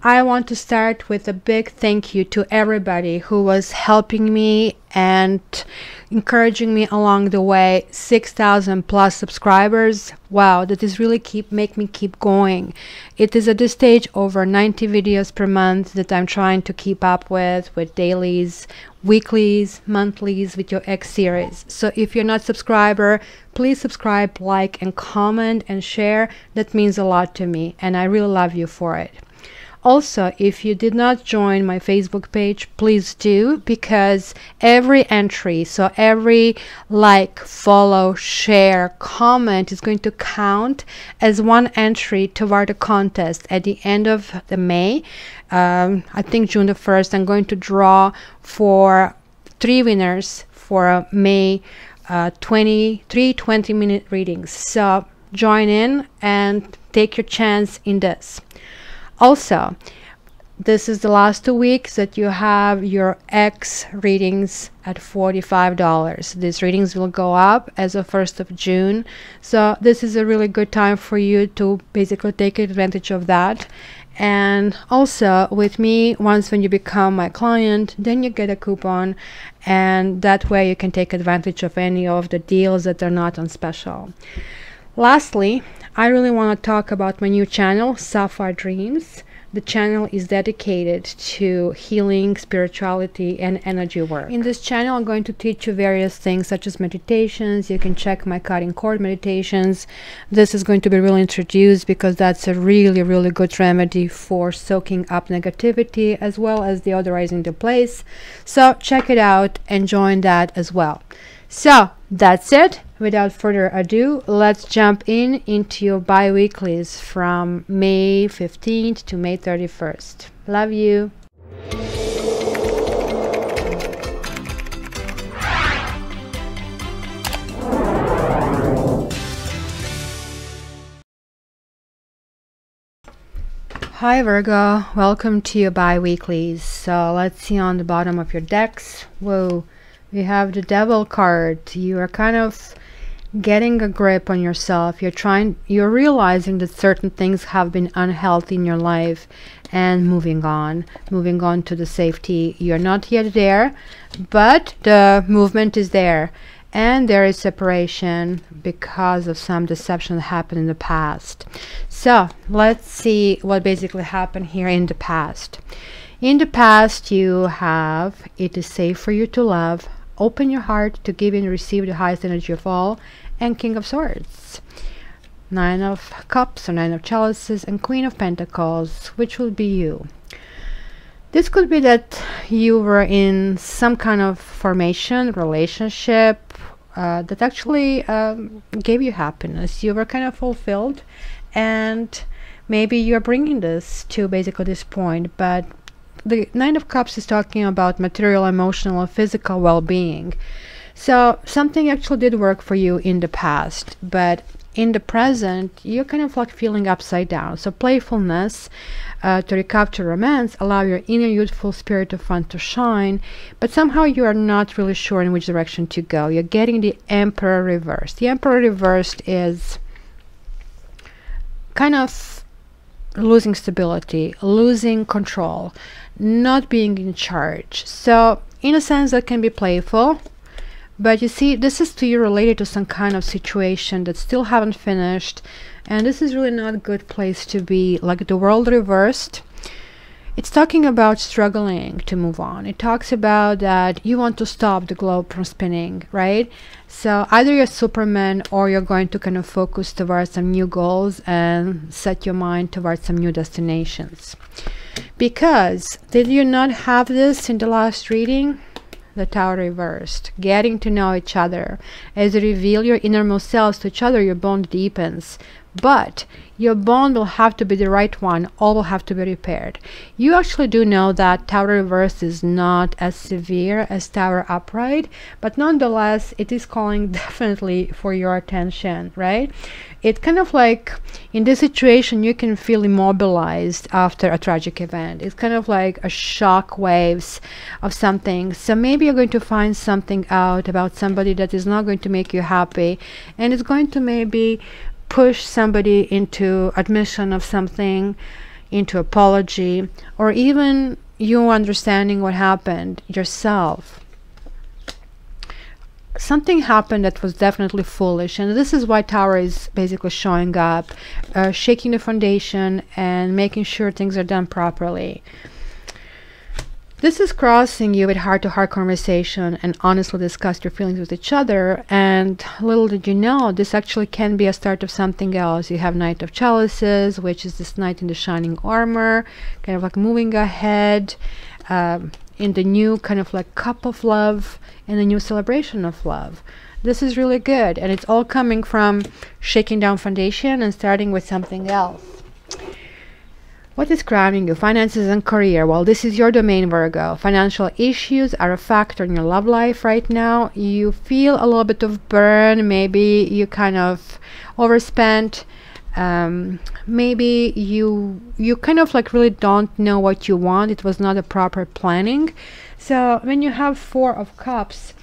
I want to start with a big thank you to everybody who was helping me and encouraging me along the way. 6,000 plus subscribers. Wow, that is really make me keep going. It is at this stage over 90 videos per month that I'm trying to keep up with dailies, weeklies, monthlies, with your X series. So if you're not a subscriber, please subscribe, like, and comment and share. That means a lot to me, and I really love you for it. Also, if you did not join my Facebook page, please do, because every entry, so every like, follow, share, comment is going to count as one entry toward a contest at the end of the May. I think June the 1st, I'm going to draw for 3 winners for May 20-minute readings. So join in and take your chance in this. Also, this is the last 2 weeks that you have your X readings at $45. These readings will go up as of 1st of June. So this is a really good time for you to basically take advantage of that. And also with me, once when you become my client, then you get a coupon, and that way you can take advantage of any of the deals that are not on special. Lastly, I really want to talk about my new channel, Sapphire Dreams. The channel is dedicated to healing, spirituality, and energy work. In this channel, I'm going to teach you various things such as meditations. You can check my cutting cord meditations. This is going to be really introduced because that's a really, really good remedy for soaking up negativity as well as deodorizing the place. So check it out and join that as well. So that's it. Without further ado, let's jump into your bi-weeklies from May 15th to May 31st. Love you. Hi Virgo, welcome to your bi-weeklies. So let's see on the bottom of your decks. Whoa, we have the Devil card. You are kind of getting a grip on yourself. You're realizing that certain things have been unhealthy in your life and moving on to the safety. You're not yet there, but the movement is there, and there is separation because of some deception that happened in the past. So let's see what basically happened here in the past. In the past, you have, it is safe for you to love, open your heart to give and receive the highest energy of all, and King of Swords, 9 of Cups or 9 of Chalices, and Queen of Pentacles, which will be you. This could be that you were in some kind of formation, relationship that actually gave you happiness. You were kind of fulfilled, and maybe you're bringing this to basically this point, but the 9 of Cups is talking about material, emotional, and physical well-being. So something actually did work for you in the past, but in the present, you're kind of like feeling upside down. So playfulness to recapture romance, allow your inner youthful spirit of fun to shine, but somehow you are not really sure in which direction to go. You're getting the Emperor reversed. The Emperor reversed is kind of losing stability, losing control, not being in charge. So in a sense, that can be playful. But you see, this is to you related to some kind of situation that still haven't finished, and this is really not a good place to be. Like the World reversed, it's talking about struggling to move on. It talks about that you want to stop the globe from spinning, right? So either you're Superman, or you're going to kind of focus towards some new goals and set your mind towards some new destinations. Because did you not have this in the last reading? The Tower reversed, getting to know each other. As you reveal your innermost selves to each other, your bond deepens. But your bond will have to be the right one. All will have to be repaired. You actually do know that Tower reversed is not as severe as Tower upright, but nonetheless, it is calling definitely for your attention, right? It's kind of like in this situation, you can feel immobilized after a tragic event. It's kind of like a shock waves of something. So maybe you're going to find something out about somebody that is not going to make you happy, and it's going to maybe push somebody into admission of something. into apology, or even you understanding what happened yourself. Something happened that was definitely foolish, and this is why Tower is basically showing up, shaking the foundation and making sure things are done properly. This is crossing you with heart-to-heart conversation and honestly discuss your feelings with each other. And little did you know, this actually can be a start of something else. You have Knight of Chalices, which is this knight in the shining armor, kind of like moving ahead in the new kind of like cup of love and a new celebration of love. This is really good, and it's all coming from shaking down foundation and starting with something else. What is crowning you? Finances and career. Well, this is your domain, Virgo. Financial issues are a factor in your love life right now. You feel a little bit of burn. Maybe you kind of overspent. Maybe you kind of like really don't know what you want. It was not a proper planning. So when you have Four of Cups,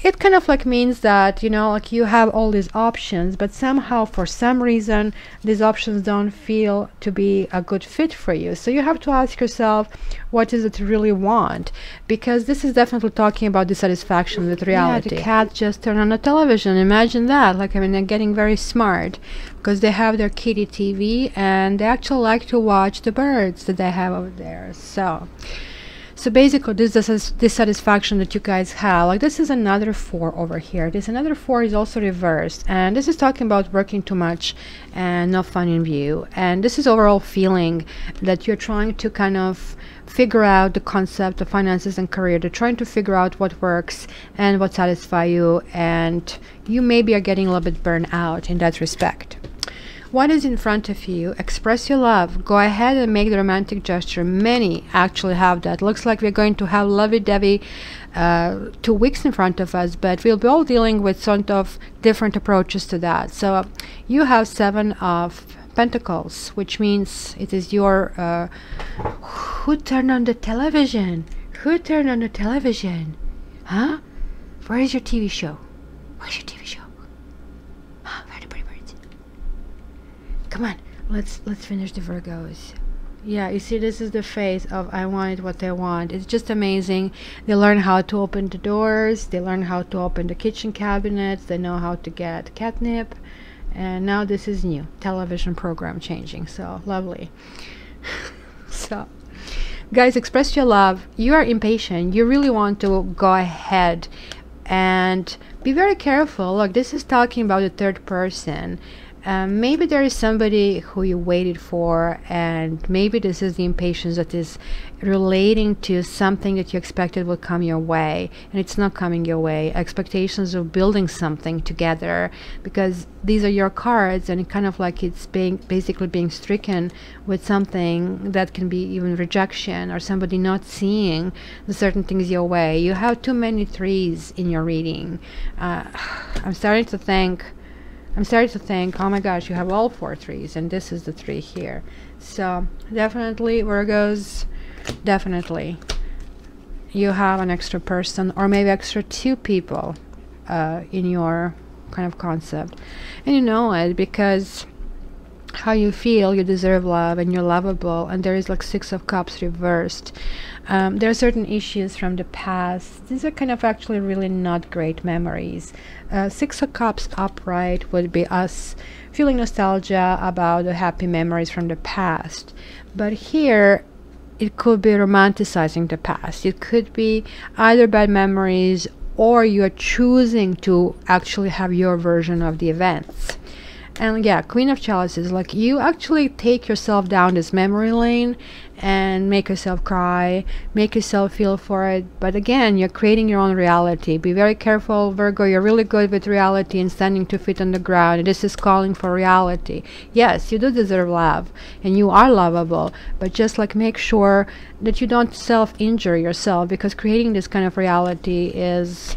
it kind of like means that, you know, like you have all these options, but somehow for some reason these options don't feel to be a good fit for you. So you have to ask yourself, what is it you really want? Because this is definitely talking about dissatisfaction with reality. Yeah, the cat just turned on the television. Imagine that. Like, I mean, they're getting very smart because they have their kitty TV and they actually like to watch the birds that they have over there. So basically, this dissatisfaction that you guys have, like this is another Four over here. This another Four is also reversed, and this is talking about working too much and no fun in view. And this is overall feeling that you're trying to kind of figure out the concept of finances and career. They're trying to figure out what works and what satisfies you, and you maybe are getting a little bit burned out in that respect. What is in front of you? Express your love. Go ahead and make the romantic gesture. Many actually have that. Looks like we're going to have lovey-dovey 2 weeks in front of us, but we'll be all dealing with sort of different approaches to that. So you have Seven of Pentacles, which means it is your who turned on the television? Who turned on the television? Huh? Where is your TV show? Where's your TV show? Come on, let's finish the Virgos. Yeah, you see, this is the phase of I want what they want. It's just amazing. They learn how to open the doors. They learn how to open the kitchen cabinets. They know how to get catnip. And now this is new. Television program changing. So lovely. So, guys, express your love. You are impatient. You really want to go ahead and be very careful. Look, this is talking about the third person. Maybe there is somebody who you waited for, and maybe this is the impatience that is relating to something that you expected would come your way, and it's not coming your way. Expectations of building something together, because these are your cards, and it kind of like it's basically being stricken with something that can be even rejection or somebody not seeing the certain things your way. You have too many threes in your reading. I'm starting to think, oh my gosh, you have all 4 threes, and this is the 3 here. So definitely, Virgos, definitely you have an extra person, or maybe extra 2 people in your kind of concept, and you know it because how you feel you deserve love and you're lovable. And there is like 6 of Cups reversed. There are certain issues from the past. These are kind of actually really not great memories. 6 of Cups upright would be us feeling nostalgia about the happy memories from the past, but here it could be romanticizing the past. It could be either bad memories, or you are choosing to actually have your version of the events. And yeah, Queen of Chalices, like you actually take yourself down this memory lane and make yourself cry, make yourself feel for it. But again, you're creating your own reality. Be very careful, Virgo. You're really good with reality and standing 2 feet on the ground. This is calling for reality. Yes, you do deserve love and you are lovable, but just like make sure that you don't self-injure yourself, because creating this kind of reality is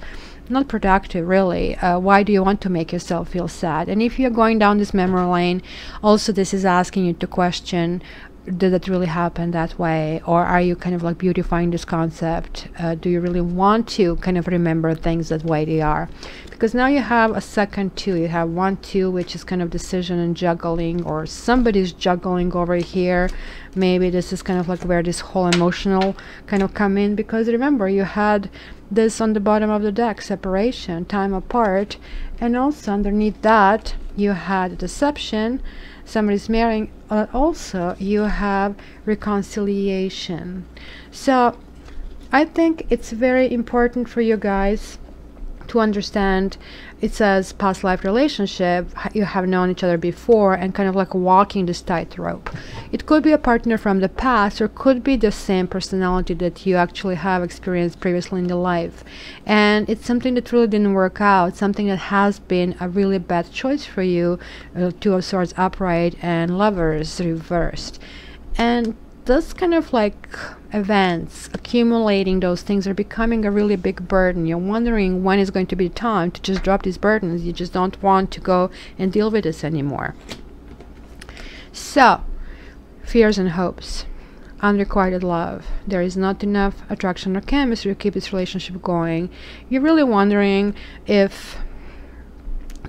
not productive, really. Why do you want to make yourself feel sad? And if you're going down this memory lane, also this is asking you to question did it really happen that way, or are you kind of like beautifying this concept? Do you really want to kind of remember things that way they are? Because now you have a second two. You have 1 2, which is kind of decision and juggling, or somebody's juggling over here. Maybe this is kind of like where this whole emotional kind of come in, because remember you had this on the bottom of the deck, separation, time apart, and also underneath that you had deception, somebody's marrying, also you have reconciliation. So I think it's very important for you guys to understand. It says past life relationship, you have known each other before, and kind of like walking this tightrope. It could be a partner from the past, or could be the same personality that you actually have experienced previously in the life, and it's something that really didn't work out, something that has been a really bad choice for you. Two of Swords upright and Lovers reversed, and those kind of like events, accumulating those things, are becoming a really big burden. You're wondering when is going to be the time to just drop these burdens. You just don't want to go and deal with this anymore. So, fears and hopes, unrequited love. There is not enough attraction or chemistry to keep this relationship going. You're really wondering if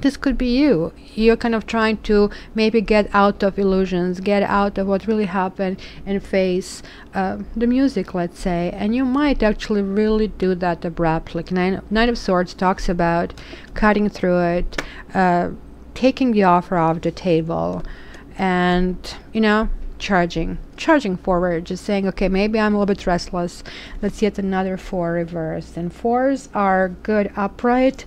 this could be you. You're kind of trying to maybe get out of illusions, get out of what really happened, and face the music, let's say. And you might actually really do that abruptly. Knight of Swords talks about cutting through it, taking the offer off the table, and, you know, charging forward, just saying, okay, maybe I'm a little bit restless. Let's yet another 4 reversed. And 4s are good upright,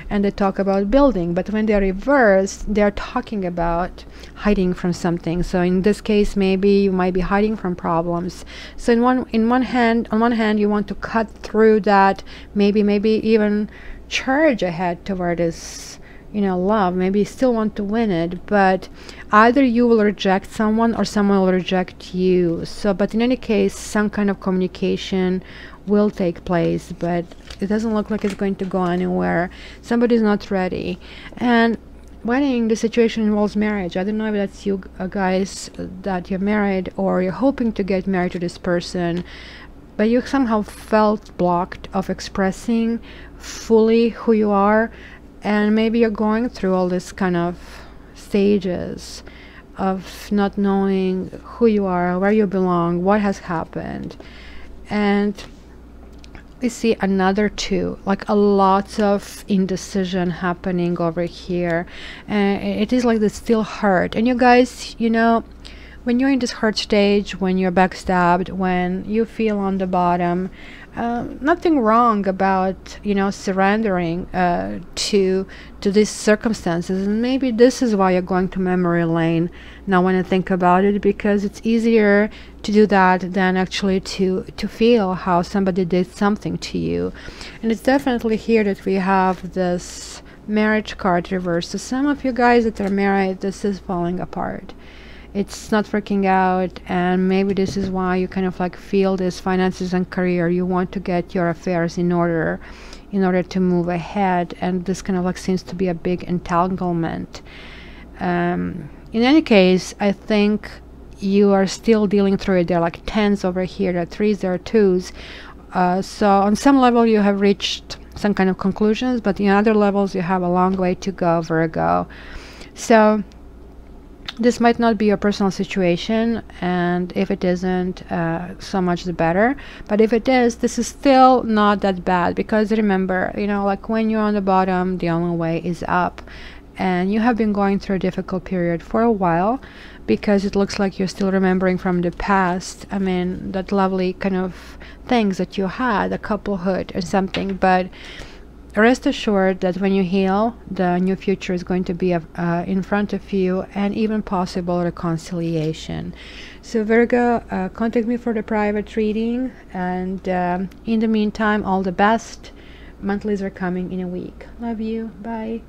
and they talk about building, but when they're reversed, they're talking about hiding from something. So in this case, maybe you might be hiding from problems. So on one hand you want to cut through that, maybe even charge ahead toward this, you know, love. Maybe you still want to win it, but either you will reject someone or someone will reject you. So, but in any case, some kind of communication will take place, but it doesn't look like it's going to go anywhere. Somebody's not ready. And wedding, the situation involves marriage. I don't know if that's you guys, that you're married or you're hoping to get married to this person, but you somehow felt blocked of expressing fully who you are. And maybe you're going through all this kind of stages of not knowing who you are, where you belong, what has happened. And we see another 2, like a lot of indecision happening over here. And it is like the still hurt. And you guys, you know, when you're in this hurt stage, when you're backstabbed, when you feel on the bottom, nothing wrong about, you know, surrendering to these circumstances. And maybe this is why you're going to memory lane now when I think about it, because it's easier to do that than actually to feel how somebody did something to you. And it's definitely here that we have this marriage card reversed. So some of you guys that are married, this is falling apart. It's not working out, and maybe this is why you kind of like feel this finances and career. You want to get your affairs in order to move ahead, and this kind of like seems to be a big entanglement. In any case, I think you are still dealing through it. There are like 10s over here, there are 3s, there are 2s. So on some level you have reached some kind of conclusions, but in other levels you have a long way to go, Virgo. So this might not be your personal situation, and if it isn't, so much the better. But if it is, this is still not that bad, because remember, you know, like when you're on the bottom, the only way is up. And you have been going through a difficult period for a while, because it looks like you're still remembering from the past. I mean, that lovely kind of things that you had, a couplehood or something. But rest assured that when you heal, the new future is going to be in front of you, and even possible reconciliation. So Virgo, contact me for the private reading, and in the meantime, all the best. Monthlies are coming in a week. Love you. Bye.